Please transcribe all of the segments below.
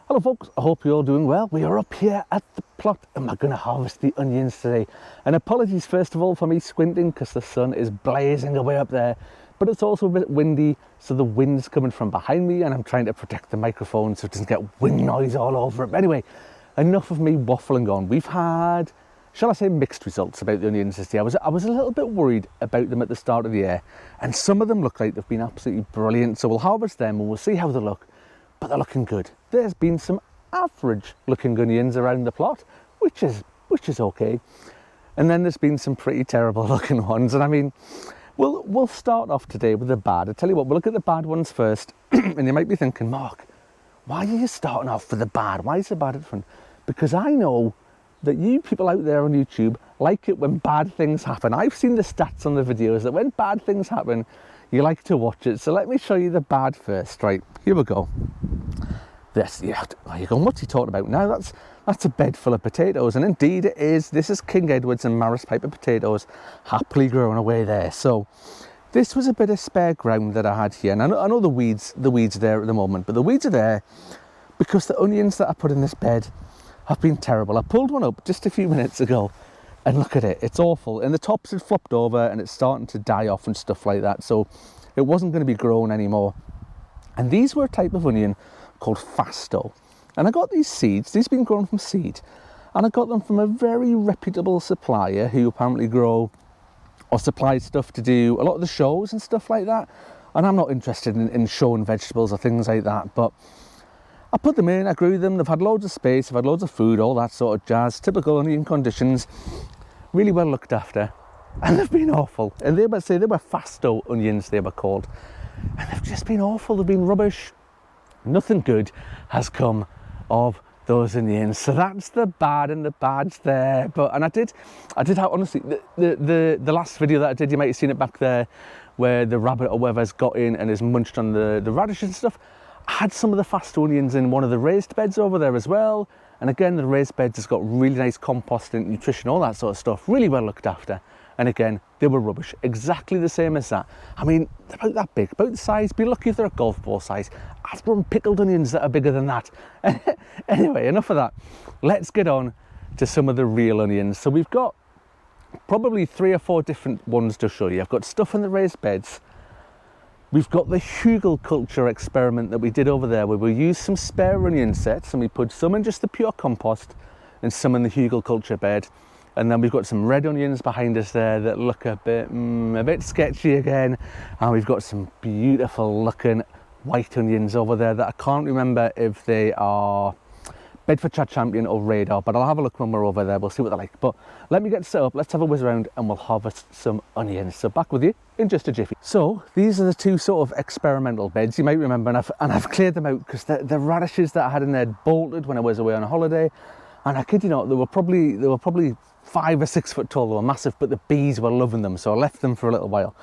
Hello folks, I hope you're all doing well. We are up here at the plot and we're going to harvest the onions today. And apologies first of all for me squinting because the sun is blazing away up there. But it's also a bit windy, so the wind's coming from behind me and I'm trying to protect the microphone so it doesn't get wind noise all over it. But anyway, enough of me waffling on. We've had, shall I say, mixed results about the onions this year. I was a little bit worried about them at the start of the year, and some of them look like they've been absolutely brilliant. So we'll harvest them and we'll see how they look. But they're looking good. There's been some average looking onions around the plot, which is okay. And then there's been some pretty terrible looking ones. And I mean, we'll start off today with the bad. I tell you what, we'll look at the bad ones first. And you might be thinking, Mark, why are you starting off with the bad? Why is the bad at the front? Because I know that you people out there on YouTube like it when bad things happen. I've seen the stats on the videos that when bad things happen, you like to watch it. So let me show you the bad first. Right, here we go. This, yeah, you're going, what's he talking about now? That's a bed full of potatoes, and indeed it is. This is King Edward's and Maris Piper potatoes happily growing away there. So this was a bit of spare ground that I had here, and I know the weeds are there at the moment, but the weeds are there because the onions that I put in this bed have been terrible. I pulled one up just a few minutes ago, and look at it, it's awful. And the tops had flopped over, and it's starting to die off and stuff like that. So it wasn't going to be grown anymore. And these were a type of onion called Fasto. And I got these seeds, these have been grown from seed, and I got them from a very reputable supplier who apparently grow or supply stuff to do a lot of the shows and stuff like that. And I'm not interested in showing vegetables or things like that, but I put them in, I grew them, they've had loads of space, they've had loads of food, all that sort of jazz, typical onion conditions, really well looked after, and they've been awful. And they were Fasto onions, they were called, and they've just been awful, they've been rubbish. Nothing good has come of those onions. So that's the bad, and the bad's there. But I did have, honestly, the last video that I did, you might have seen it back there, where the rabbit or whatever's got in and has munched on the radish and stuff. I had some of the Fasto onions in one of the raised beds over there as well. And again, the raised beds has got really nice compost and nutrition, all that sort of stuff, really well looked after. And again, they were rubbish, exactly the same as that. I mean, they're about that big, about the size, be lucky if they're a golf ball size. I've grown pickled onions that are bigger than that. Anyway, enough of that. Let's get on to some of the real onions. So we've got probably 3 or 4 different ones to show you. I've got stuff in the raised beds. We've got the hugel culture experiment that we did over there, where we used some spare onion sets and we put some in just the pure compost and some in the hugel culture bed. And then we've got some red onions behind us there that look a bit sketchy again. And we've got some beautiful looking white onions over there that I can't remember if they are Bedfordshire Champion or Radar, but I'll have a look when we're over there, we'll see what they're like. But let me get set up, let's have a whiz around and we'll harvest some onions. So back with you in just a jiffy. So these are the 2 sort of experimental beds, you might remember, and I've cleared them out because the radishes that I had in there bolted when I was away on a holiday. And I kid you not, they were probably 5 or 6 foot tall, they were massive, but the bees were loving them, so I left them for a little while.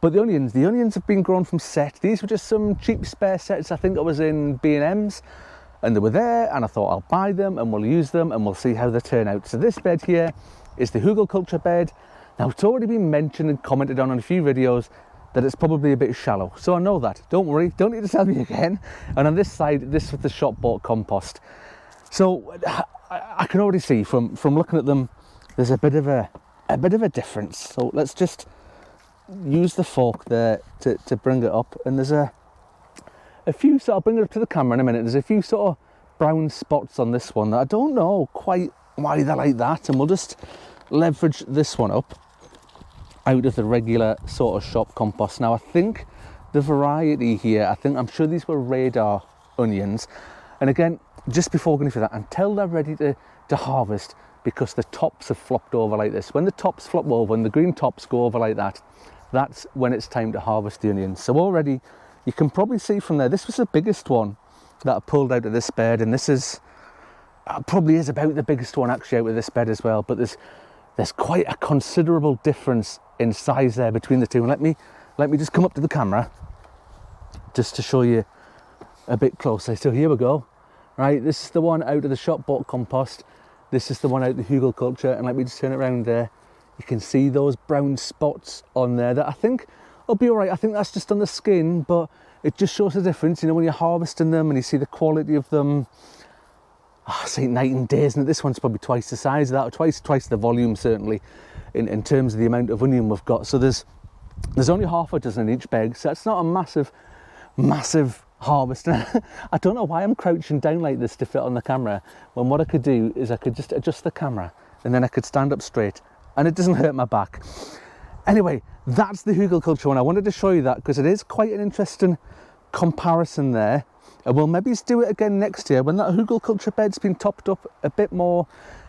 But the onions have been grown from set. These were just some cheap spare sets, I think it was in B&M's, and they were there, and I thought I'll buy them and we'll use them and we'll see how they turn out. So this bed here is the hugel culture bed. Now it's already been mentioned and commented on in a few videos that it's probably a bit shallow, so I know that, don't worry, don't need to tell me again. And on this side, this was the shop bought compost. So I can already see from looking at them, there's a bit of a difference. So let's just use the fork there to bring it up, and there's a few sort of, bring it up to the camera in a minute, there's a few sort of brown spots on this one that I don't know quite why they're like that, and we'll just leverage this one up out of the regular sort of shop compost. Now I think the variety here, I'm sure these were Radar onions, and again, just before going through that, until they're ready to harvest, because the tops have flopped over like this. When the tops flop over and the green tops go over like that, that's when it's time to harvest the onions. So already you can probably see from there, this was the biggest one that I pulled out of this bed, and this is probably is about the biggest one actually out of this bed as well. But there's quite a considerable difference in size there between the two. And let me just come up to the camera just to show you a bit closer. So here we go. Right, this is the one out of the shop bought compost. This is the one out of the hugel culture, and let me just turn it around there. You can see those brown spots on there that I think will be all right. I think that's just on the skin, but it just shows the difference, you know, when you're harvesting them and you see the quality of them. I say night and day, isn't it? This one's probably twice the size of that, or twice the volume, certainly, in terms of the amount of onion we've got. So there's only half a dozen in each bag, so it's not a massive harvest. I don't know why I'm crouching down like this to fit on the camera, when what I could do is I could just adjust the camera and then I could stand up straight and it doesn't hurt my back. Anyway, that's the hugelkultur one. I wanted to show you that because it is quite an interesting comparison there. And we'll maybe do it again next year when that hugelkultur bed's been topped up a bit more,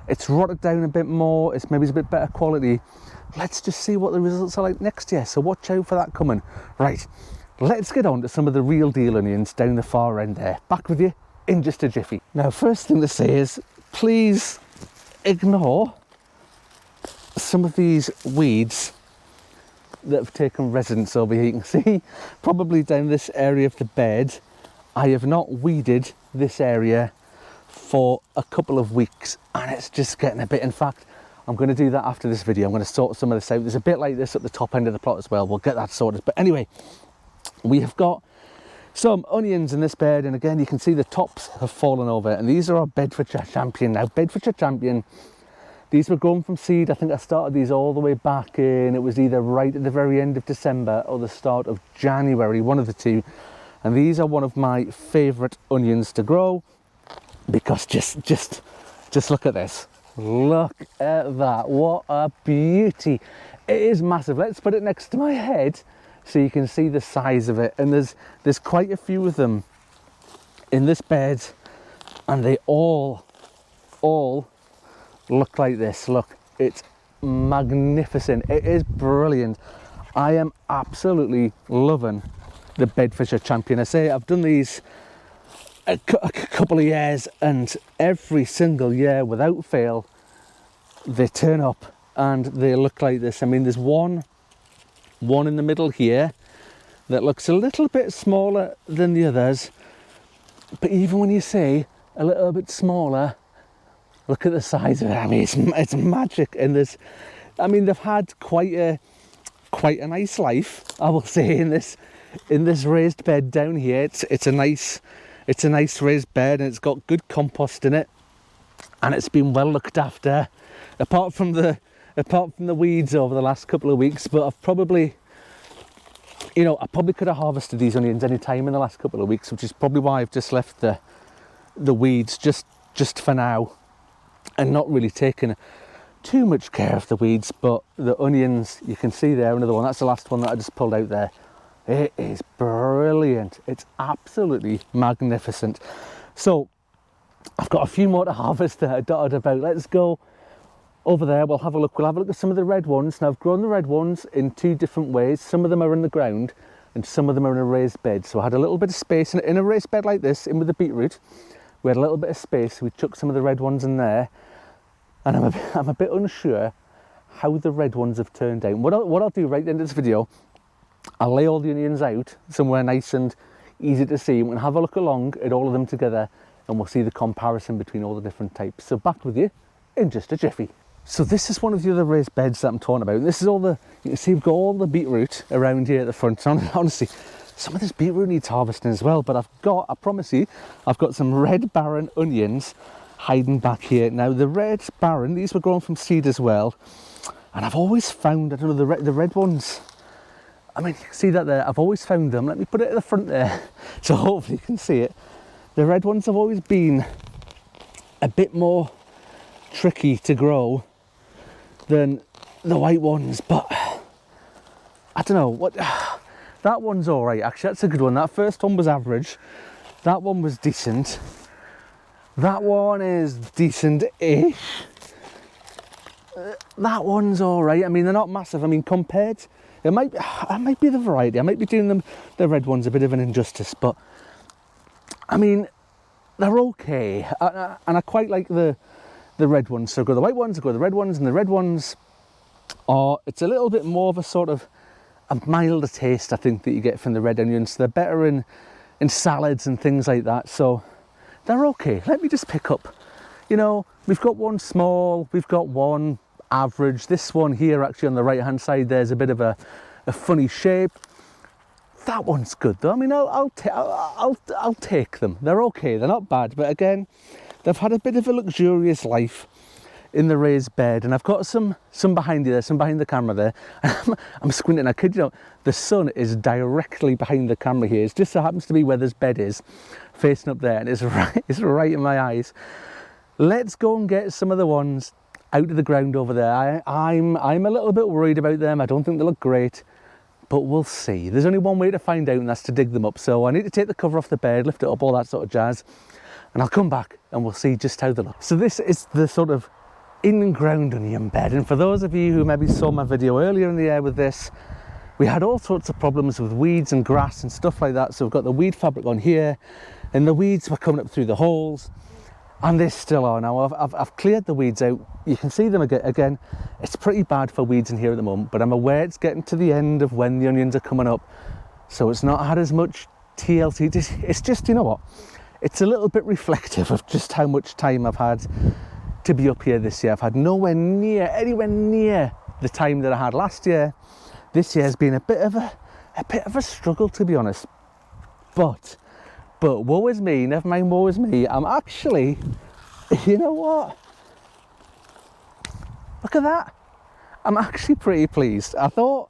it's rotted down a bit more, it's maybe a bit better quality. Let's just see what the results are like next year, so watch out for that coming. Right, let's get on to some of the real deal onions down the far end there. Back with you in just a jiffy. Now, first thing to say is, please ignore some of these weeds that have taken residence over here. You can see probably down this area of the bed, I have not weeded this area for a couple of weeks and it's just getting a bit. In fact, I'm going to do that after this video. I'm going to sort some of this out. There's a bit like this at the top end of the plot as well. We'll get that sorted. But anyway, we have got some onions in this bed, and again you can see the tops have fallen over, and these are our Bedfordshire Champion. Now, Bedfordshire Champion, these were grown from seed. I think I started these all the way back in, it was either right at the very end of December or the start of January, one of the two. And these are one of my favourite onions to grow because just look at this. Look at that, what a beauty. It is massive. Let's put it next to my head so you can see the size of it. And there's quite a few of them in this bed, and they all look like this. Look, it's magnificent. It is brilliant. I am absolutely loving the Bedfordshire Champion. I say I've done these a couple of years, and every single year without fail they turn up and they look like this. I mean, there's one in the middle here that looks a little bit smaller than the others, but even when you say a little bit smaller, look at the size of it. I mean, it's magic. And they've had quite a nice life, I will say, in this raised bed down here. It's a nice raised bed, and it's got good compost in it, and it's been well looked after, apart from the weeds over the last couple of weeks. But I've probably, I probably could have harvested these onions any time in the last couple of weeks, which is probably why I've just left the weeds just for now and not really taken too much care of the weeds. But the onions, you can see there, another one, that's the last one that I just pulled out there. It is brilliant. It's absolutely magnificent. So I've got a few more to harvest that are dotted about. Let's go over there. We'll have a look at some of the red ones. Now, I've grown the red ones in two different ways. Some of them are in the ground and some of them are in a raised bed. So I had a little bit of space in a raised bed like this, in with the beetroot. We had a little bit of space, so we chucked some of the red ones in there, and I'm a bit unsure how the red ones have turned out. What I'll do right at the end of this video, I'll lay all the onions out somewhere nice and easy to see, and we'll have a look along at all of them together, and we'll see the comparison between all the different types. So back with you in just a jiffy. So this is one of the other raised beds that I'm talking about. This is you can see we've got all the beetroot around here at the front. So honestly, some of this beetroot needs harvesting as well, but I promise you, I've got some Red Barron onions hiding back here. Now, the Red Barron, these were grown from seed as well, and I've always found, I don't know, the red ones, I mean, you can see that there, I've always found them. Let me put it at the front there, so hopefully you can see it. The red ones have always been a bit more tricky to grow than the white ones, but I don't know, what. That one's all right, actually. That's a good one. That first one was average. That one was decent. That one is decent-ish. That one's all right. I mean, they're not massive. I mean, compared, it might be the variety. I might be doing the red ones a bit of an injustice, but I mean, they're okay. And I quite like the red ones. So I've got the white ones, I've got the red ones, and the red ones are, it's a little bit more of a sort of a milder taste, I think, that you get from the red onions. They're better in salads and things like that, so they're okay. Let me just pick up, we've got one small, we've got one average. This one here, actually, on the right hand side, there's a bit of a funny shape. That one's good though. I mean, I'll take them. They're okay, they're not bad, but again, they've had a bit of a luxurious life in the raised bed, and I've got some behind you there, some behind the camera there. I'm squinting, I kid you not, the sun is directly behind the camera here. It just so happens to be where this bed is, facing up there, and it's right in my eyes. Let's go and get some of the ones out of the ground over there. I'm a little bit worried about them. I don't think they look great, but we'll see. There's only one way to find out, and that's to dig them up. So I need to take the cover off the bed, lift it up, all that sort of jazz, and I'll come back and we'll see just how they look. So this is the sort of in-ground onion bed, and for those of you who maybe saw my video earlier in the year with this, we had all sorts of problems with weeds and grass and stuff like that. So we've got the weed fabric on here, and the weeds were coming up through the holes, and they still are now. I've cleared the weeds out. You can see them again. It's pretty bad for weeds in here at the moment, but I'm aware it's getting to the end of when the onions are coming up, so it's not had as much TLC. It's just, you know what, it's a little bit reflective of just how much time I've had to be up here this year. I've had anywhere near the time that I had last year. This year's been a bit of a struggle, to be honest. But woe is me, never mind woe is me. I'm actually, you know what? Look at that. I'm actually pretty pleased. I thought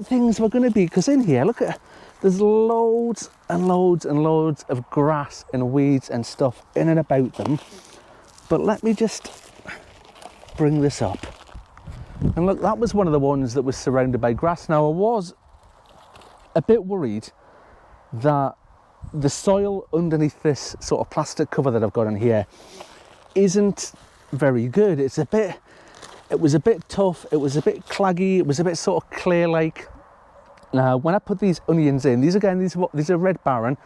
things were going to be, because in here, look at, there's loads and loads and loads of grass and weeds and stuff in and about them. But let me just bring this up. And look, that was one of the ones that was surrounded by grass. Now, I was a bit worried that the soil underneath this sort of plastic cover that I've got in here isn't very good. It was a bit tough, it was a bit claggy, it was a bit sort of clay-like. Now, when I put these onions in, these are Red Barron,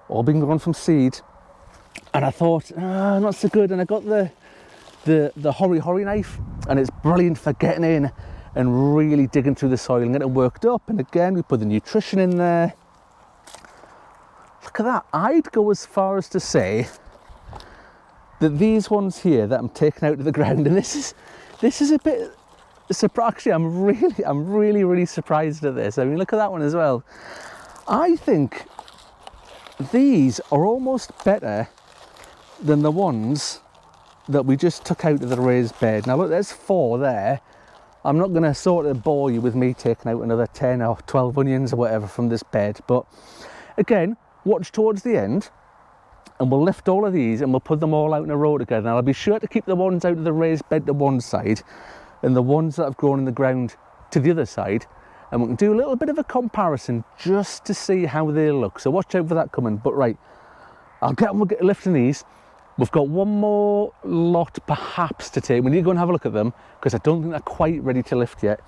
all being grown from seed, and I thought, not so good. And I got the hori knife, and it's brilliant for getting in and really digging through the soil and getting it worked up. And again, we put the nutrition in there. Look at that. I'd go as far as to say that these ones here that I'm taking out of the ground, and this is a bit actually, I'm really surprised at this. I mean, look at that one as well. I think these are almost better than the ones that we just took out of the raised bed. Now look, there's 4 there. I'm not going to sort of bore you with me taking out another 10 or 12 onions or whatever from this bed, but again, watch towards the end and we'll lift all of these and we'll put them all out in a row together. Now I'll be sure to keep the ones out of the raised bed to one side and the ones that have grown in the ground to the other side, and we can do a little bit of a comparison just to see how they look. So watch out for that coming. But right, we'll get lifting these. We've got one more lot perhaps to take. We need to go and have a look at them because I don't think they're quite ready to lift yet.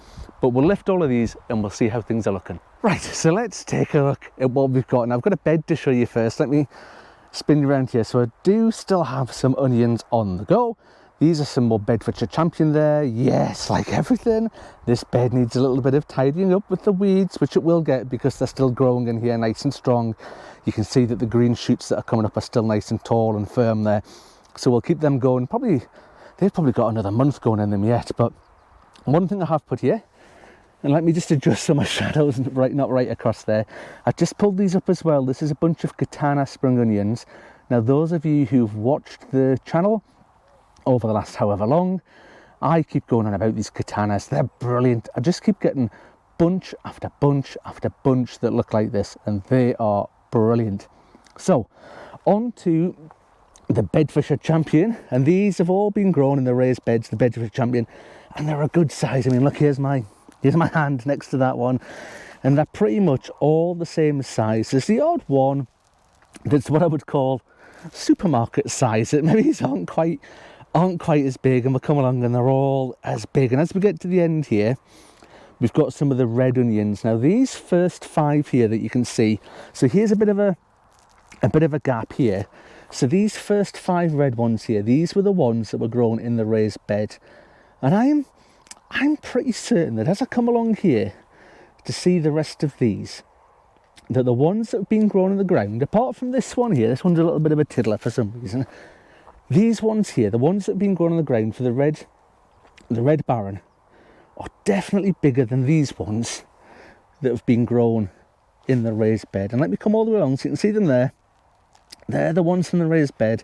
But we'll lift all of these and we'll see how things are looking. Right, so let's take a look at what we've got. And I've got a bed to show you first. Let me spin you around here. So I do still have some onions on the go. These are some more Bedfordshire Champion there. Yes, like everything, this bed needs a little bit of tidying up with the weeds, which it will get because they're still growing in here nice and strong. You can see that the green shoots that are coming up are still nice and tall and firm there. So we'll keep them going. They've probably got another month going in them yet. But one thing I have put here, and let me just adjust some of my shadows, not right across there. I've just pulled these up as well. This is a bunch of Katana spring onions. Now, those of you who've watched the channel over the last however long, I keep going on about these Katanas. They're brilliant. I just keep getting bunch after bunch after bunch that look like this, and they are brilliant. So on to the Bedfordshire Champion, and these have all been grown in the raised beds, the Bedfordshire Champion, and they're a good size. I mean, look, here's my hand next to that one, and they're pretty much all the same size. There's the odd one that's what I would call supermarket size, that maybe aren't quite as big, and we'll come along and they're all as big. And as we get to the end here, we've got some of the red onions. Now these first 5 here that you can see, so here's a bit of a gap here. So these first 5 red ones here, these were the ones that were grown in the raised bed, and I'm pretty certain that as I come along here to see the rest of these, that the ones that have been grown in the ground, apart from this one here, this one's a little bit of a tiddler for some reason, these ones here, the ones that have been grown on the ground for the Red Barron, are definitely bigger than these ones that have been grown in the raised bed. And let me come all the way along so you can see them there. They're the ones from the raised bed.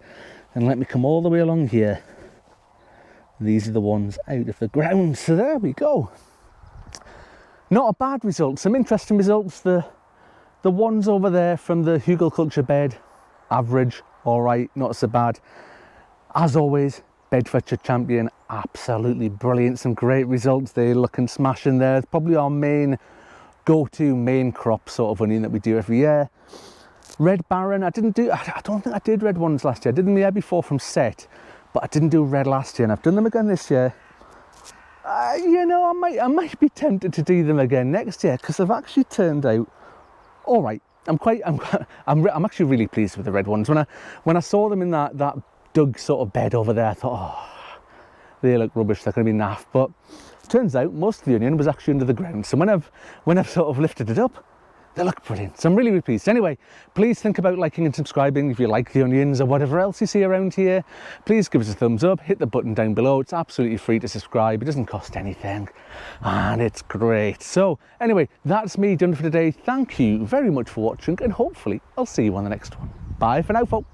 And let me come all the way along here. These are the ones out of the ground. So there we go. Not a bad result. Some interesting results. The ones over there from the hugelkultur bed, average, all right, not so bad. As always, Bedfordshire Champion, absolutely brilliant. Some great results. They're looking smashing there. It's probably our main go-to main crop sort of onion that we do every year. Red Barron, I don't think I did red ones last year. I did them the year before from set, but I didn't do red last year, and I've done them again this year. You know, I might be tempted to do them again next year because they've actually turned out all right. I'm actually really pleased with the red ones. When I saw them in that dug sort of bed over there, I thought, oh, they look rubbish. They're going to be naff. But turns out most of the onion was actually under the ground. So when I've sort of lifted it up, they look brilliant. So I'm really, really pleased. Anyway, please think about liking and subscribing if you like the onions or whatever else you see around here. Please give us a thumbs up, hit the button down below. It's absolutely free to subscribe. It doesn't cost anything and it's great. So anyway, that's me done for today. Thank you very much for watching and hopefully I'll see you on the next one. Bye for now, folks.